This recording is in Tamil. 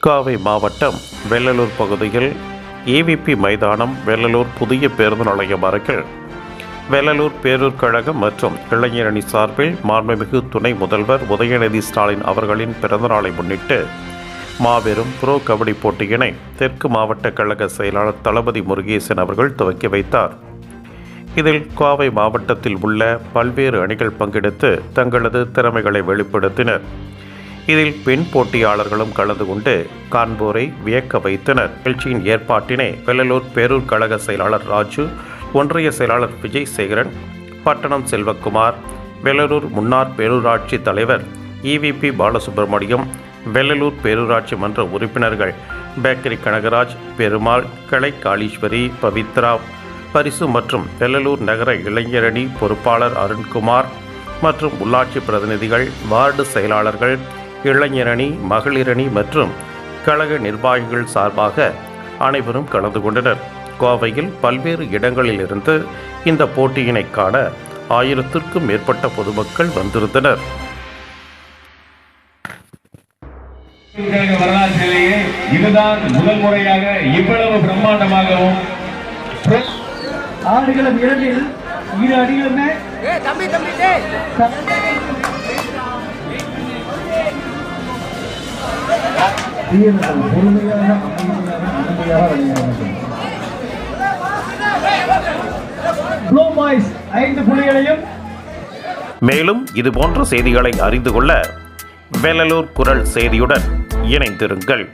கோவை மாவட்டம் வெள்ளலூர் பகுதியில் ஏவிபி மைதானம் வெள்ளலூர் புதிய பேருந்து நிலையம் அருகில் வெள்ளலூர் பேரூர் கழகம் மற்றும் இளைஞரணி சார்பில் மாண்புமிகு துணை முதல்வர் உதயநிதி ஸ்டாலின் அவர்களின் பிறந்தநாளை முன்னிட்டு மாபெரும் ப்ரோ கபடி போட்டியினை தெற்கு மாவட்ட கழக செயலாளர் தளபதி முருகேசன் அவர்கள் துவக்கி வைத்தார். இதில் கோவை மாவட்டத்தில் உள்ள பல்வேறு அணிகள் பங்கெடுத்து தங்களது திறமைகளை வெளிப்படுத்தினர். இதில் பெண் போட்டியாளர்களும் கலந்து கொண்டு காண்போரை வியக்க வைத்தனர். நிகழ்ச்சியின் ஏற்பாட்டினை வெள்ளலூர் பேரூர் கழக செயலாளர் ராஜு, ஒன்றிய செயலாளர் விஜய் சேகரன், பட்டணம் செல்வகுமார், வெள்ளலூர் முன்னாள் பேரூராட்சி தலைவர் EVP பாலசுப்ரமணியம், வெள்ளலூர் பேரூராட்சி மன்ற உறுப்பினர்கள் பேக்கரி கனகராஜ், பெருமாள், கலை காளீஸ்வரி, பவித்ரா, பரிசு மற்றும் வெள்ளலூர் நகர இளைஞரணி பொறுப்பாளர் அருண்குமார் மற்றும் உள்ளாட்சி பிரதிநிதிகள், வார்டு செயலாளர்கள், இளைஞரணி, மகளிரணி மற்றும் கழக நிர்வாகிகள் சார்பாக அனைவரும் கலந்து கொண்டனர். கோவையில் பல்வேறு இடங்களில் இருந்து இந்த போட்டியினை காண 1000க்கும் மேற்பட்ட பொதுமக்கள் வந்திருந்தனர். வரலாற்றிலேயே இதுதான் முதல் முறையாக இவ்வளவு பிரம்மாண்டமாகவும் ஆடுகளம் 2இல் இரு அணிகளுமே பொறுமையாக அமைதியாக விளையாட 5 புள்ளிகளையும். மேலும் இதுபோன்ற செய்திகளை அறிந்து கொள்ள வெள்ளலூர் குரல் செய்தியுடன் இணைந்திருங்கள்.